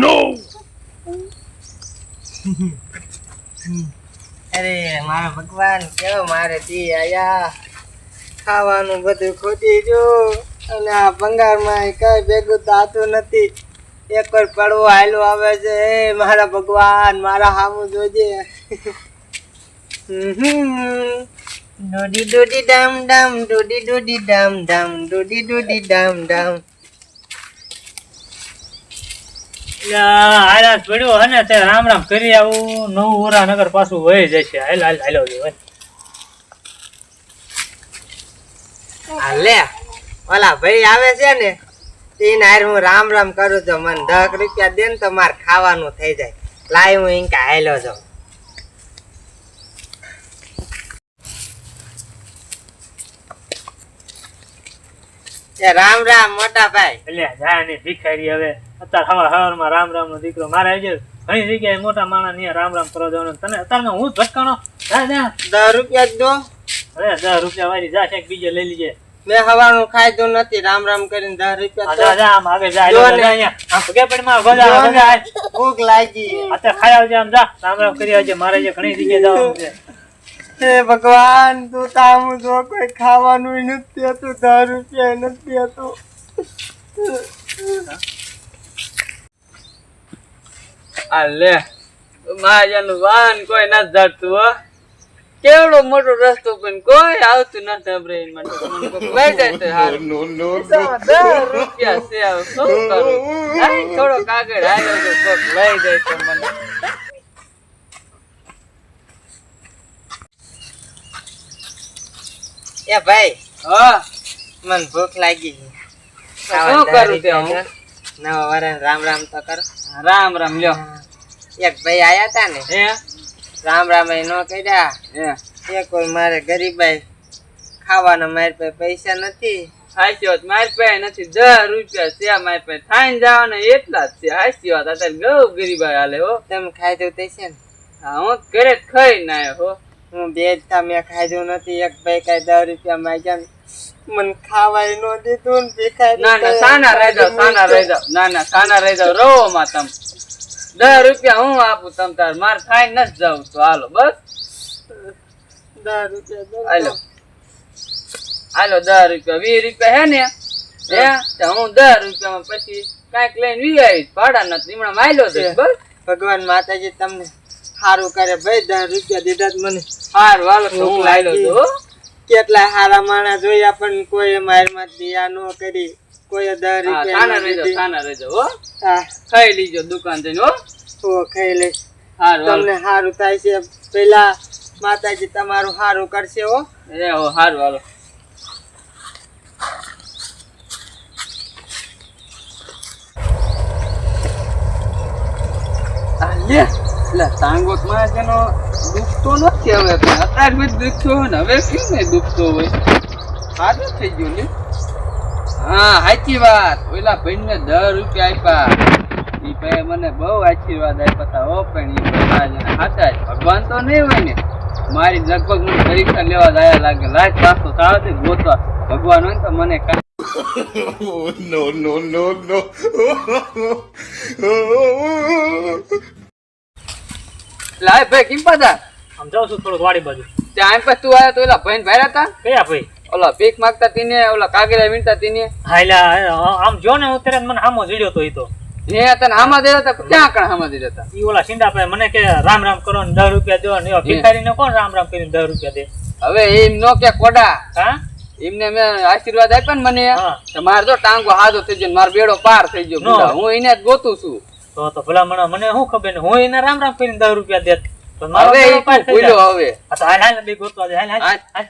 no! અરે મારા ભગવાન કેવો મારે દી આયા ખાવાનું બધું ખોટી ગયું અને આ ભંગારમાં કઈ ભેગું થાતું નથી. એક વાર પડવો હાલો આવે છે. હે મારા ભગવાન મારા હામું જોજે. ડોડી ડોડી ડામ ડામ ડોડી ડોડી ડામ ડામ ડોડી ડોડી ડામ ડામ. હાલા પડ્યો હે ને તે રામ રામ કરી આવું નવું ઓરા નગર પાછું વહી જશે. હાલ હાલ હાલો હાલે ઓલા ભાઈ આવે છે ને તેને હારે હું રામ રામ કરું તો મને 10 રૂપિયા દે ને તો મારે ખાવાનું થઈ જાય. લાય હું ઇનકા હાલો જાઉં. રામ રામ મોટા ભાઈ. એટલે જા ને ભિખારી હવે અત્યારે હવારમાં રામ રામ નો દીકરો મારે આજે ઘણી જગ્યાએ મોટા માણસ ને રામ રામ કરવા જવાનું. તને અત્યારે હું ભટકાણો જા જા 10 રૂપિયા જ દો. અરે 10 રૂપિયા વાળી જા છે બીજે લઈ લીજે. મેં હવાનું ખાધું નથી. રામ રામ કરીને 10 રૂપિયા જા જા આમ આગળ જા અહીંયા આમ પગે પડી માં ગજા ભૂખ લાગી. અત્યારે ખાઈ આવજે આમ જા રામ રામ કરી આવજે. મારે જે ઘણી જગ્યાએ જવાનું છે. હે ભગવાન તું તામું જો કોઈ ખાવાનું નથી હતું. 10 રૂપિયા નથી હતું. આ લે માયાનું વાહન કોઈ નથી જડતું હો. કેવડો મોટો રસ્તો પણ કોઈ આવતું નથી. અબ્રાહીમ માટે મને કોઈ લઈ જાય તો હારું. 10 રૂપિયા છે હવે શું કરું? હાય થોડો કાગળ હાલ્યો તો કોક લઈ જાય તો મને. એ ભાઈ હા મને ભૂખ લાગી છે. શું કરું તે હું નવા વરાને રામ રામ તો કરો. રામ રામ લ્યો. એક ભાઈ આયા તા ને હે રામ રામ એ નો કર્યા હે કોઈ મારે ગરીબાઈ ખાવાના મારી પાસે પૈસા નથી. હાસ્યો મારી પાસે નથી. 10 રૂપિયા છે મારી પાસે. થાઈને જવાના એટલા જ છે. હાસ્યો અત્યારે ગૌ ગરીબાઈ હાલે હો. તમે ખાધું તે છે ને? હા હું ઘરે જ ખાઈ ના આવ્યો હો. હું બે જ મેં ખાધું નથી. એક ભાઈ કઈ 10 રૂપિયા માંગ્યા મને ખાવાય નો દીધું ને ભિખારી. ના ના સાના રહી જાવ સાના રહી જાવ. ના ના સાના રહી જાવ. રહો માં તમે 10 રૂપિયા હું આપું તમ તાર. મારે ખાઈ નથી જાવ તો હાલો બસ 10 રૂપિયા હાલો હાલો 10 રૂપિયા 20 રૂપિયા હે ને હે તો હું 10 રૂપિયામાં પછી કાંઈક લઈને વી આવીશ. ભાડા નથી હમણાં માયલો છે બસ. ભગવાન માતાજી તમને સારું કરે ભાઈ. 10 રૂપિયા દીધા મને સારું હાલો તો હું લાયલો તો. કેટલા સારા માણસ જોયા પણ કોઈ મારમાં દિયા નો કરી. કોઈ 10 રૂપિયા સાના રહેજો હો. હા ખાઈ લીજો દુકાન જઈને હો. હો ખાઈ લઈશ. તમને સારું થાય છે. પેલા માતાજી તમારું સારું કરશે હો. એ હો સારું હાલો. તાંગોત માં જેનો દુખતો નથી હવે. અત્યારે બી દુખ્યો હોય ને હવે કેમ નહીં દુખતો હોય. સારું થઈ ગયું ને. હા સાચી વાત. ઓલા ભાઈ ને 10 રૂપિયા આપ્યા. એ ભાઈ મને બહુ આશીર્વાદ આપ્યા હતા હો. પણ એ સાચા ભગવાન તો નહીં હોય ને. મારી લગભગ મને પરીક્ષા લેવા દયા લાગે. લાજ પાછો સાવ ગોતવા ભગવાન હોય ને તો મને No, no, no, no. લાય ભાઈ કેમ પાછા આમ જાઉં છું થોડુંક વાડી બાજુ. ત્યાં પછી તું આવ્યા તો ઓલા ભાઈ ભાઈ હતા. કયા ભાઈ? ઓલા ભીખ માંગતા તીને ઓલા કાગડા વીણતા તીને. હાલા આમ જો ને અત્યારે મને હામો જડ્યો તો. એ તો હે તને આમાં દેતા હતા. ક્યાં કણ આમાં દેતા હતા? ઈ ઓલા સિંડા ભાઈ મને કે રામ રામ કરો ને 10 રૂપિયા દો ને ભિખારીને કોણ રામ રામ કરીને 10 રૂપિયા દે? હવે એમ નો કે કોડા હા એમને મેં આશીર્વાદ આપ્યા ને મને તો મારે જો ટાંગો હાજો થઈ ગયો. મારો બેડો પાર થઈ ગયો. હું એને જ ગોતું છું. તો ભલા મને શું ખબર ને. હું એને રામ રામ કરીને 10 રૂપિયા દેત. હવે ભૂલ્યો હવે. હાલ હાલ બે ગોતવા દે. હાલ હાલ.